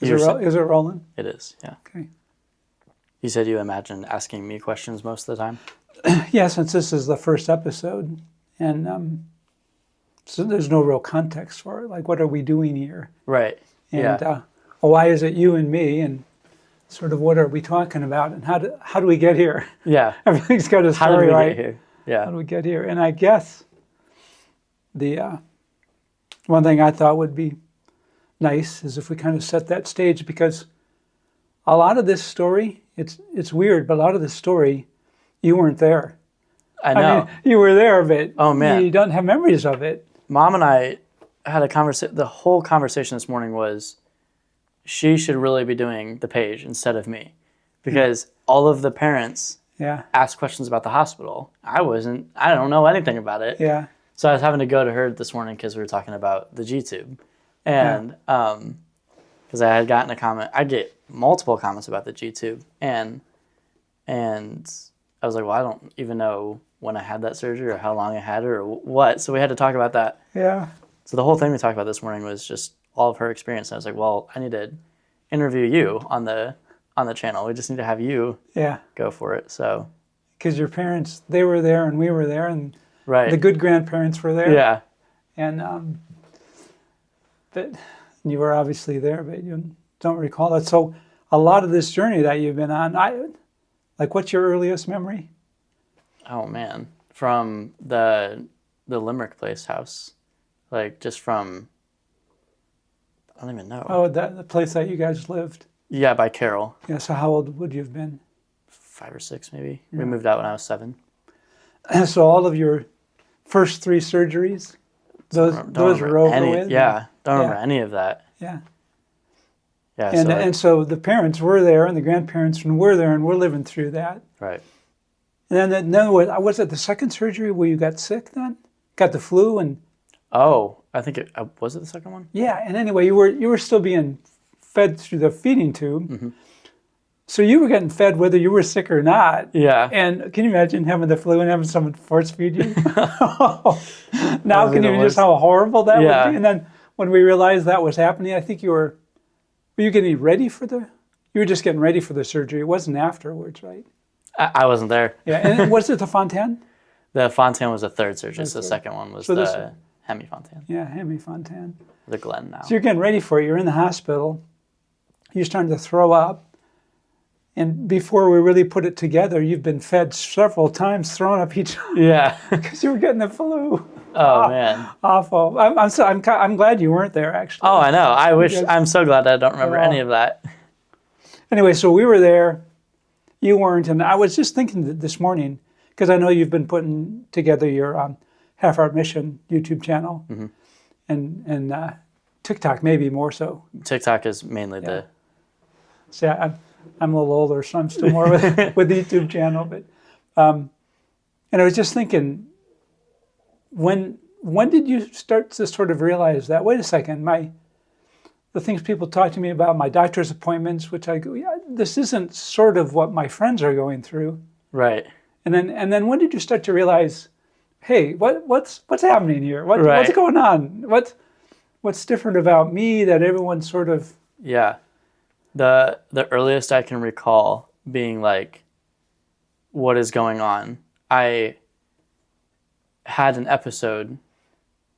Is it rolling? It is, yeah. Okay. You said you imagined asking me questions most of the time? Yeah, since this is the first episode, and so there's no real context for it. Like, what are we doing here? Right, And yeah. why is it you and me? And sort of what are we talking about? And how do we get here? Yeah. Everything's got a story, How did we right? get here? Yeah. How do we get here? And I guess the one thing I thought would be nice is if we kind of set that stage, because a lot of this story, it's weird, but a lot of this story, you weren't there. I know. I mean, you were there, but Oh, man. you don't have memories of it. Mom and I had a conversation. The whole conversation this morning was she should really be doing the page instead of me, because all of the parents Yeah, asked questions about the hospital. I don't know anything about it. yeah, So I was having to go to her this morning because we were talking about the G-tube. And because I had gotten a comment. I get multiple comments about the G-tube. And I was like, well, I don't even know when I had that surgery or how long I had it or what. So we had to talk about that. yeah. So the whole thing we talked about this morning was just all of her experience. And I was like, well, I need to interview you on the channel. We just need to have you Yeah, go for it. So because your parents, they were there and we were there, and right. the good grandparents were there. Yeah. And but you were obviously there, but you don't recall it. So a lot of this journey that you've been on, what's your earliest memory? Oh man, from the Limerick Place house, like just from I don't even know. Oh, the place that you guys lived. Yeah, by Carroll. Yeah. So how old would you have been? 5 or 6 maybe. We moved out when I was 7. So all of your first 3 surgeries, those were over with. Yeah, don't remember any of that. Yeah. Yeah. And so the parents were there, and the grandparents were there, and we're living through that. Right. And then was it the second surgery where you got sick then? Got the flu and. Oh, I think was it the second one? Yeah, and anyway, you were still being fed through the feeding tube. Mm-hmm. So you were getting fed whether you were sick or not. Yeah. And can you imagine having the flu and having someone force feed you? Now can you just how horrible that would be? And then when we realized that was happening, I think were you getting ready for you were just getting ready for the surgery. It wasn't afterwards, right? I wasn't there. Yeah, and was it the Fontan? The Fontan was the third surgery. So the second one was the Hemi Fontan. Yeah, Hemi Fontan. The Glen now. So you're getting ready for it. You're in the hospital. You're starting to throw up. And before we really put it together, you've been fed several times, throwing up each time. Yeah. Because you were getting the flu. Oh man. Awful. I'm glad you weren't there, actually. Oh, I know. I'm so glad I don't remember any of that. Anyway, so we were there. You weren't, and I was just thinking this morning, because I know you've been putting together your Half Heart Mission YouTube channel, mm-hmm. and TikTok maybe more so. TikTok is mainly the. See, I'm a little older, so I'm still more with the YouTube channel. But and I was just thinking, when did you start to sort of realize that? Wait a second, the things people talk to me about, my doctor's appointments, which I go, yeah, this isn't sort of what my friends are going through. Right. And then when did you start to realize, hey, what's happening here? What's going on? What's different about me that everyone sort of. Yeah. The earliest I can recall being like, what is going on? I had an episode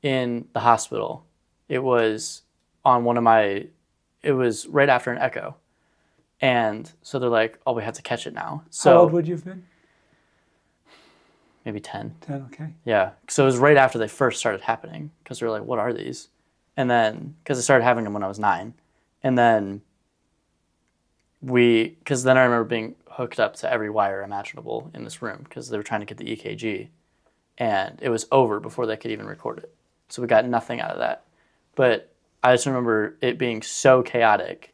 in the hospital. It was on it was right after an echo. And so they're like, oh, we have to catch it now. So how old would you have been? Maybe 10. 10, okay. Yeah. So it was right after they first started happening, because they were like, what are these? And then, because I started having them when I was 9. And then because then I remember being hooked up to every wire imaginable in this room, because they were trying to get the EKG. And it was over before they could even record it. So we got nothing out of that. But I just remember it being so chaotic,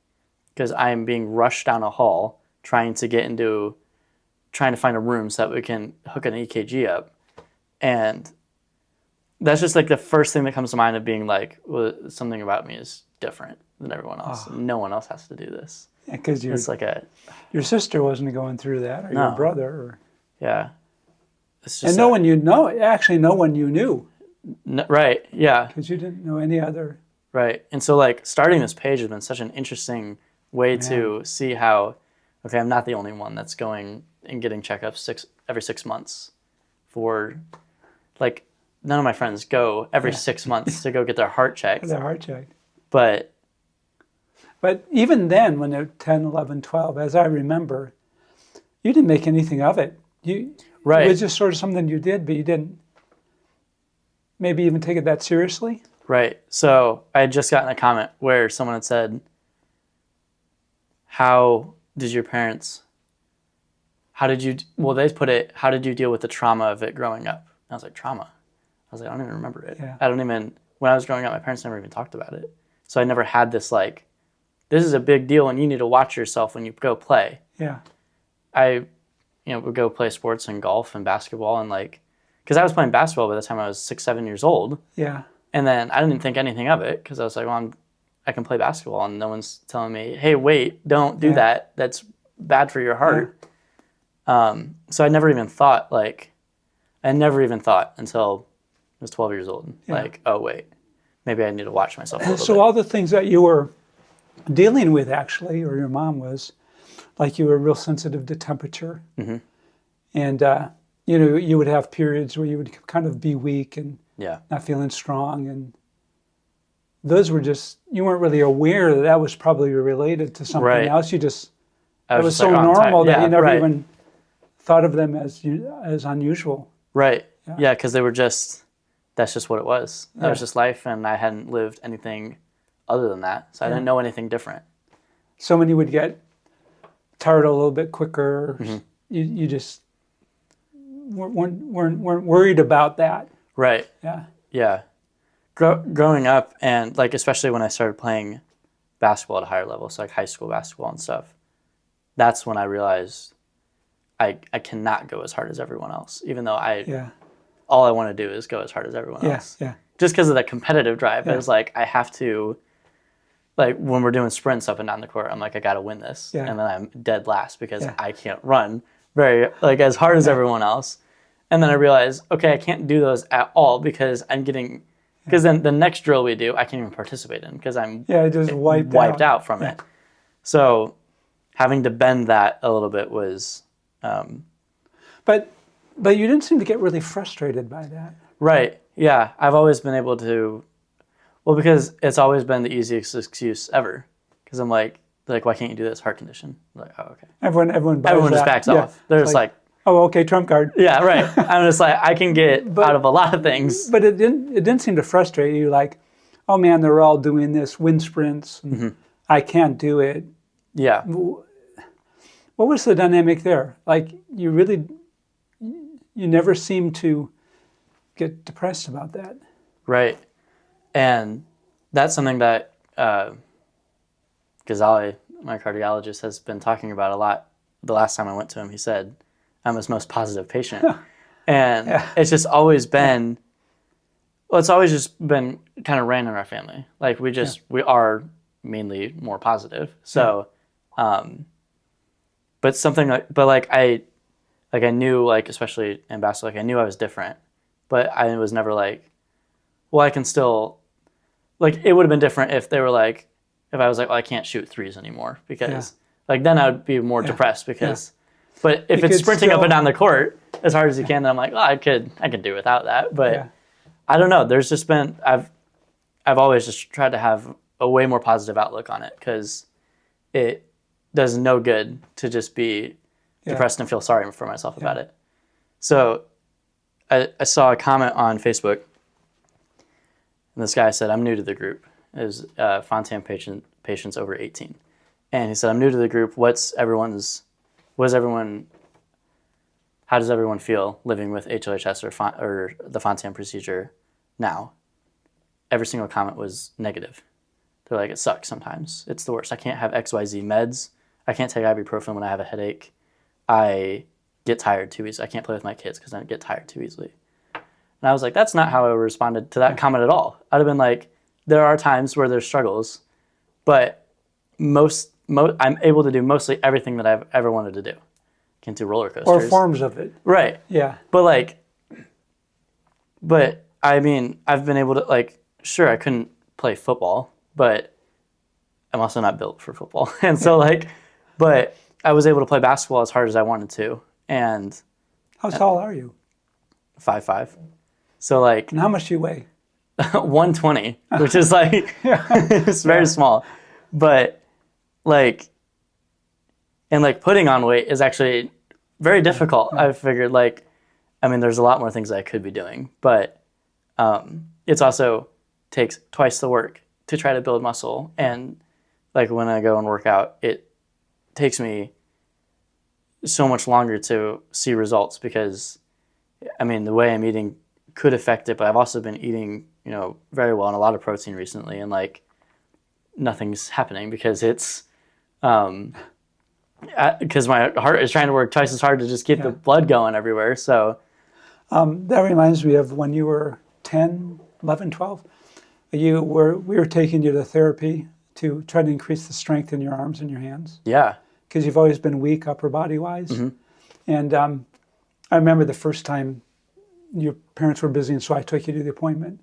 because I am being rushed down a hall trying to find a room so that we can hook an EKG up. And that's just like the first thing that comes to mind of being like, well, something about me is different than everyone else. Oh. No one else has to do this. Yeah, because it's like your sister wasn't going through that, or your brother. Or, yeah. It's just and no one you knew. No one you knew. No, right, yeah. Because you didn't know any other Right. And so like starting this page has been such an interesting way to see how, okay, I'm not the only one that's going and getting checkups every 6 months for, like, none of my friends go every 6 months to go get their heart checked. Their heart checked. But even then, when they're 10, 11, 12, as I remember, you didn't make anything of it. It was just sort of something you did, but you didn't maybe even take it that seriously. Right. So I had just gotten a comment where someone had said, they put it, how did you deal with the trauma of it growing up? And I was like, trauma? I was like, I don't even remember it. Yeah. When I was growing up, my parents never even talked about it. So I never had this like, this is a big deal and you need to watch yourself when you go play. Yeah. I would go play sports and golf and basketball and like, because I was playing basketball by the time I was 6, 7 years old. Yeah. And then I didn't think anything of it because I was like, well, I can play basketball and no one's telling me, hey, wait, don't do that. That's bad for your heart. Yeah. So I never even thought until I was 12 years old, like, oh, wait, maybe I need to watch myself a little bit. All the things that you were dealing with actually, or your mom was, like you were real sensitive to temperature. Mm-hmm. And, you would have periods where you would kind of be weak and not feeling strong. And those were just, you weren't really aware that was probably related to something else. You just, it was so normal that you never even thought of them as unusual. Right. Yeah, because that's just what it was. That was just life, and I hadn't lived anything other than that. So I didn't know anything different. So when you would get tired a little bit quicker, you just weren't worried about that. Right. Yeah. Yeah. Growing up, and like especially when I started playing basketball at a higher level, so like high school basketball and stuff, that's when I realized I cannot go as hard as everyone else, even though all I want to do is go as hard as everyone else. Yeah. Just because of that competitive drive. It was like, I have to, like when we're doing sprints up and down the court, I'm like, I got to win this. Yeah. And then I'm dead last because I can't run as hard as everyone else. And then I realized, okay, I can't do those at all because because then the next drill we do, I can't even participate in because I'm just wiped out from it. So having to bend that a little bit was... But you didn't seem to get really frustrated by that. Right. Yeah. I've always been able to, because it's always been the easiest excuse ever. Because I'm like, why can't you do this? Heart condition. I'm like, oh, okay. Everyone just backs off. They're just like, oh, okay, trump card. Yeah, right. I'm just like, I can get out of a lot of things. But it didn't seem to frustrate you. Like, oh man, they're all doing this wind sprints. And I can't do it. Yeah. What was the dynamic there? Like, you never seem to get depressed about that. Right. And that's something that Ghazali, my cardiologist, has been talking about a lot. The last time I went to him, he said, I'm his most positive patient. And it's just always been, it's always just been kind of ran in our family. Like we are mainly more positive. So, but I knew, like, especially in basketball, like I knew I was different, but I was never like, well, I can still, like, it would have been different if they were like, if I was like, well, I can't shoot threes anymore because, like, then I would be more depressed because, but if it's sprinting up and down the court as hard as you can, then I'm like, well, I could do without that. But I don't know. There's just been, I've always just tried to have a way more positive outlook on it because it does no good to just be depressed and feel sorry for myself about it. So I saw a comment on Facebook, and this guy said, I'm new to the group. It was Fontan patients over 18. And he said, I'm new to the group. How does everyone feel living with HLHS or the Fontan procedure now? Every single comment was negative. They're like, it sucks sometimes. It's the worst. I can't have XYZ meds. I can't take ibuprofen when I have a headache. I get tired too easily. I can't play with my kids because I get tired too easily. And I was like, that's not how I responded to that comment at all. I'd have been like, there are times where there's struggles, but I'm able to do mostly everything that I've ever wanted to do. Can do roller coasters. Or forms of it. Right. Yeah. But I mean, I've been able to, like, sure, I couldn't play football, but I'm also not built for football. And so like, but I was able to play basketball as hard as I wanted to. And How tall are you? 5'5". So like And how much do you weigh? 120, which is like, it's very small. But like, and like putting on weight is actually very difficult. I figured like, I mean, there's a lot more things I could be doing, but it's also takes twice the work to try to build muscle. And like when I go and work out, it takes me so much longer to see results because, I mean, the way I'm eating could affect it, but I've also been eating, very well and a lot of protein recently, and like nothing's happening because it's, because my heart is trying to work twice as hard to just keep the blood going everywhere. So That reminds me of when you were 10, 11, 12. We were taking you to therapy to try to increase the strength in your arms and your hands yeah, because you've always been weak upper body wise. And I remember the first time your parents were busy, and so I took you to the appointment.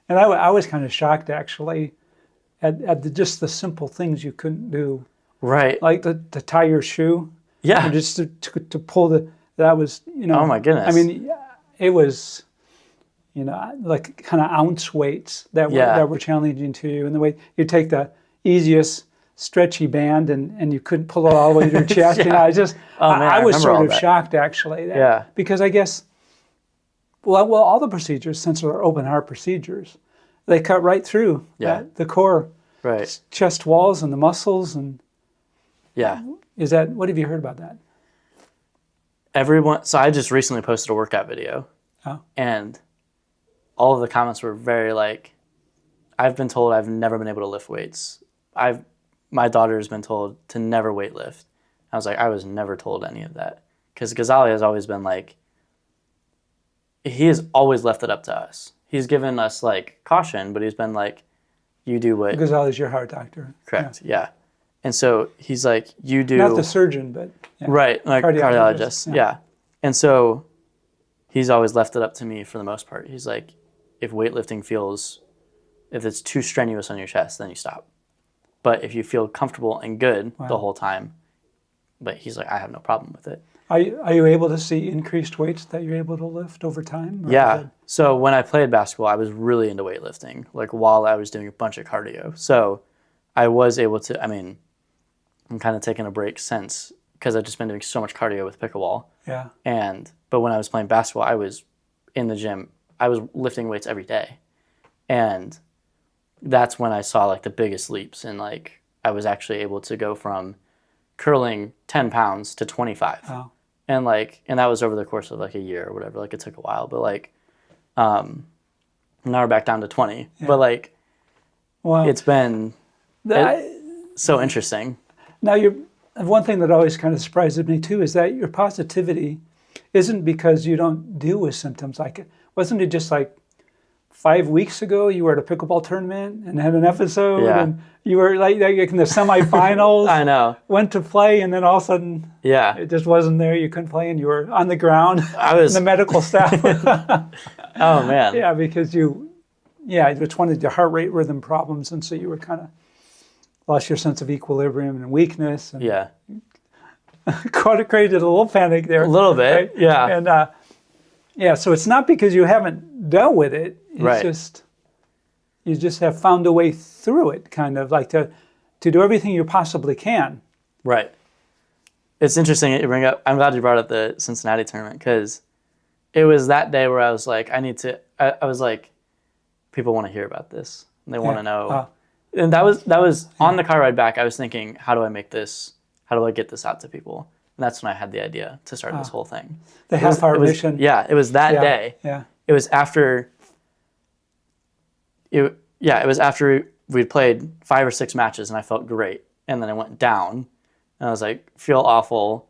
And I was kind of shocked actually at just the simple things you couldn't do, right. like to tie your shoe, Yeah. or just to pull that was Oh my goodness. I mean, it was, like kind of ounce weights that were challenging to you, and the way you take the easiest stretchy band and you couldn't pull it all the way to your chest. Yeah. I just Oh, man, I I was remember sort all of that. shocked actually. Yeah. Because I guess well all the procedures, since they're open heart procedures, they cut right through the core, Right. chest walls and the muscles. And Yeah. what have you heard about that? Everyone. So I just recently posted a workout video, Oh. and all of the comments were very like, I've been told I've never been able to lift weights. My daughter's been told to never weight lift. I was like, I was never told any of that. Because Ghazali has always been like, he has always left it up to us. He's given us like caution, but he's been like, you do what, Ghazali's your heart doctor. correct, yeah. And so he's like, you do. Not the surgeon, but Right, like Cardiologist, cardiologist, yeah. And so he's always left it up to me for the most part. He's like, if weightlifting if it's too strenuous on your chest, then you stop. But if you feel comfortable and good the whole time, but he's like, I have no problem with it. Are you able to see increased weights that you're able to lift over time? Or Yeah. So when I played basketball, I was really into weightlifting, like while I was doing a bunch of cardio. So I was able to, I mean, I'm kind of taking a break since, because I've just been doing so much cardio with pickleball. Yeah. But when I was playing basketball, I was in the gym. I was lifting weights every day. And that's when I saw like the biggest leaps, and like I was actually able to go from curling 10 pounds to 25. Wow. And that was over the course of like a year or whatever. Like it took a while, but like now we're back down to 20. Yeah. But like Well, it's been I- so interesting. now one thing that always kind of surprises me too is that your positivity isn't because you don't deal with symptoms. Like, wasn't it just like 5 weeks ago you were at a pickleball tournament and had an episode, Yeah. and you were like in the semifinals, I know. went to play, and then all of a sudden Yeah. it just wasn't there. You couldn't play, and you were on the ground. I was, And the medical staff. oh man. Yeah, because it's one of your heart rate rhythm problems, and so you were kind of lost your sense of equilibrium and weakness, and Yeah. created a little panic there. A little bit. right? Yeah. And so it's not because you haven't dealt with it. It's Right. just you just have found a way through it, kind of like to do everything you possibly can. Right. It's interesting that you bring up. I'm glad you brought up the Cincinnati tournament, because it was that day where I was like, I was like, people want to hear about this. And they want to know. And that was on the car ride back. I was thinking, how do I get this out to people? And that's when I had the idea to start this whole thing. The half-hour mission. Yeah, it was that day. Yeah. It was after. It was after we'd played 5 or 6 matches, and I felt great. And then I went down, and I was like, feel awful.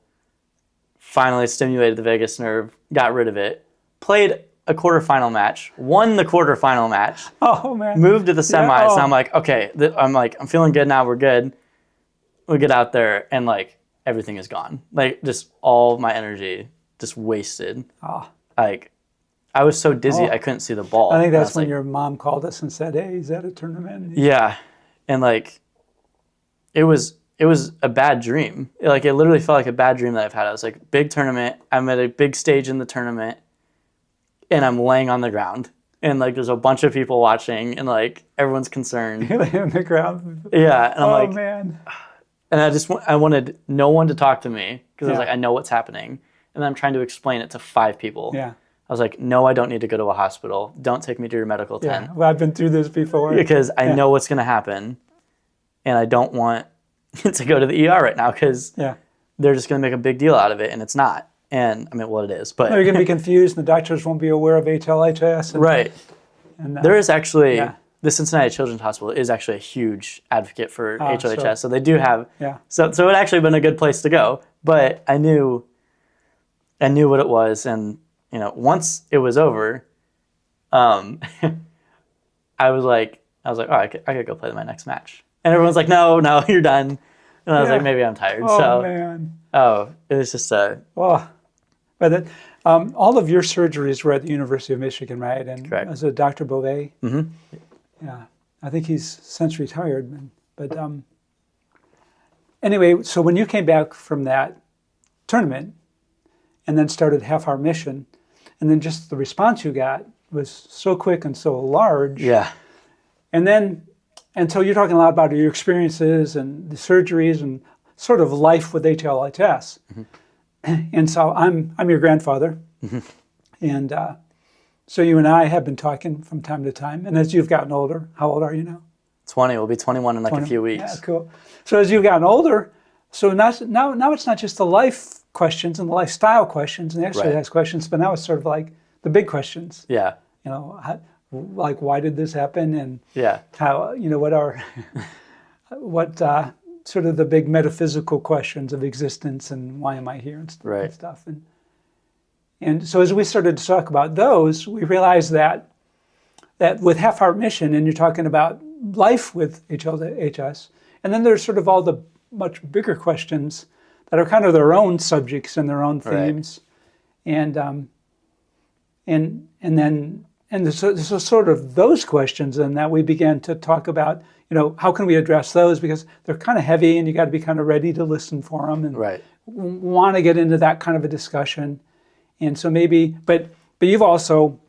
Finally stimulated the vagus nerve, got rid of it. Played a quarterfinal match, won the quarterfinal match, Oh man. moved to the semis. Yeah, oh. And I'm like, okay, I'm feeling good now. We're good. We get out there, and like everything is gone. Like just all my energy just wasted. Oh. Like I was so dizzy Oh. I couldn't see the ball. I think And I that's was when like, your mom called us and said, "Hey, is that a tournament?" yeah, and like it was a bad dream. Like it literally felt like a bad dream that I've had. I was like, big tournament. I'm at a big stage in the tournament, and I'm laying on the ground, and like there's a bunch of people watching, and like everyone's concerned. You lay on the ground. Yeah, and I'm Oh like, man. and I wanted no one to talk to me because I was Yeah. like, I know what's happening, and then I'm trying to explain it to 5 people. Yeah. I was like, no, I don't need to go to a hospital. Don't take me to your medical tent. Yeah. Well, I've been through this before. Because I Yeah. know what's going to happen, and I don't want to go to the ER right now because Yeah. they're just going to make a big deal out of it, and it's not. And I mean, well, it is, but You're going to be confused, and the doctors won't be aware of HLHS. And, right. And, There is actually yeah. the Cincinnati Children's Hospital is actually a huge advocate for HLHS, so they do have. Yeah. So it actually been a good place to go, but I knew what it was, and once it was over, I was like, oh, I could go play my next match. And everyone's like, no, you're done. And I was Yeah. like, maybe I'm tired. Oh So, man. it was just Oh. But it, all of your surgeries were at the University of Michigan, right? And Correct. was it Dr. Beauvais? Mm-hmm. Yeah. I think he's since retired. But anyway, so when you came back from that tournament and then started Half Hour Mission, and then just the response you got was so quick and so large. yeah, And so you're talking a lot about your experiences and the surgeries and sort of life with HLHS. Mm-hmm. And so I'm your grandfather. Mm-hmm. And so you and I have been talking from time to time. And as you've gotten older, how old are you now? 20. We'll be 21 in like a few weeks. Yeah, cool. So as you've gotten older, so now it's not just the life questions and the lifestyle questions and the exercise Right. questions, but now it's sort of like the big questions. Yeah, Like why did this happen, and yeah, how what are what sort of the big metaphysical questions of existence and why am I here and Right. and stuff. And so as we started to talk about those, we realized that with Half Hour Mission, and you're talking about life with HLHS, and then there's sort of all the much bigger questions that are kind of their own subjects and their own Right. themes, and so sort of those questions, and that we began to talk about, how can we address those, because they're kind of heavy and you got to be kind of ready to listen for them and right. want to get into that kind of a discussion. And so but you've also,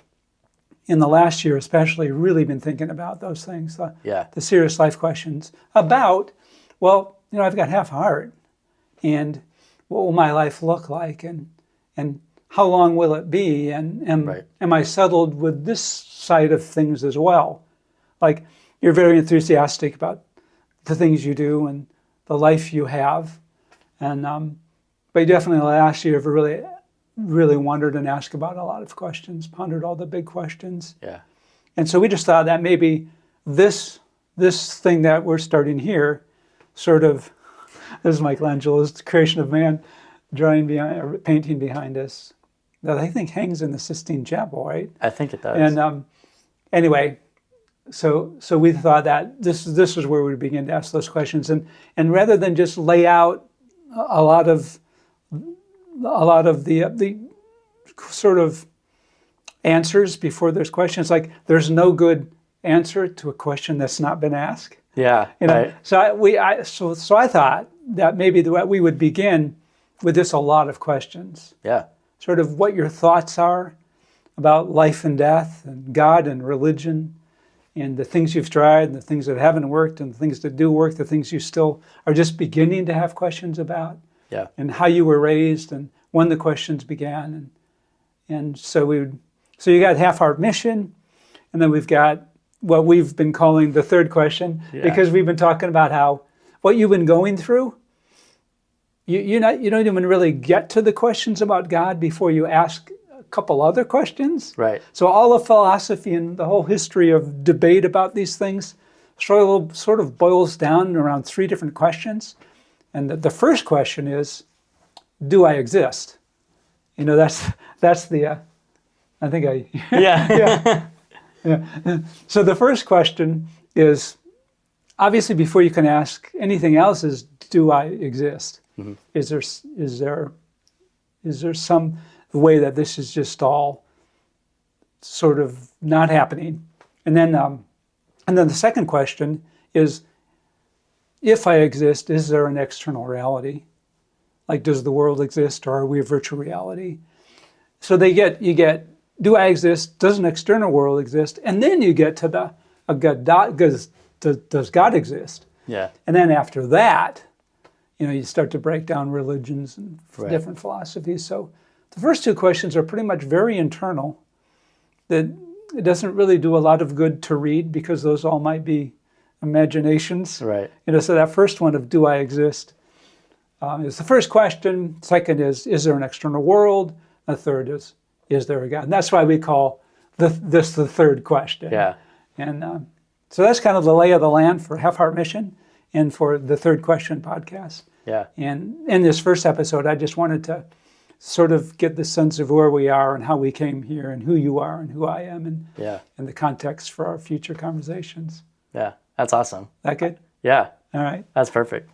in the last year especially, really been thinking about those things, Yeah, the serious life questions about, I've got half a heart, and what will my life look like, and how long will it be, and Right. am I settled with this side of things as well? Like, you're very enthusiastic about the things you do and the life you have, and but definitely last year have really, really wondered and asked about a lot of questions, pondered all the big questions. yeah, And so we just thought that maybe this thing that we're starting here, sort of, this is Michelangelo's Creation of Man, painting behind us, that I think hangs in the Sistine Chapel, right? I think it does. And anyway, so we thought that this is where we begin to ask those questions, and rather than just lay out a lot of the sort of answers before there's questions, like there's no good answer to a question that's not been asked. yeah, right. So I thought that maybe we would begin with just a lot of questions, Yeah, sort of what your thoughts are about life and death and God and religion and the things you've tried and the things that haven't worked and the things that do work, the things you still are just beginning to have questions about, yeah, and how you were raised and when the questions began. And so you got Half Hour Mission, and then we've got what we've been calling the third question, Yeah. because we've been talking about how what you've been going through, you don't even really get to the questions about God before you ask a couple other questions. right. So all of philosophy and the whole history of debate about these things sort of boils down around 3 different questions. And the first question is, do I exist? That's the, I think Yeah, yeah. So the first question is, obviously before you can ask anything else, is, do I exist? Mm-hmm. Is there some way that this is just all sort of not happening. And then the second question is, if I exist, is there an external reality? Like, does the world exist, or are we a virtual reality? So you get, do I exist? Does an external world exist? And then you get to does God exist? Yeah. And then after that, you start to break down religions and Right. different philosophies. So the first two questions are pretty much very internal. That it doesn't really do a lot of good to read, because those all might be imaginations. Right. So that first one of do I exist is the first question. Second is there an external world? The third is there a God? And that's why we call this the third question. Yeah. And so that's kind of the lay of the land for Half Heart Mission and for the Third Question podcast. Yeah. And in this first episode, I just wanted to sort of get the sense of where we are and how we came here and who you are and who I am, and the context for our future conversations. Yeah. That's awesome. That good? Yeah. All right. That's perfect.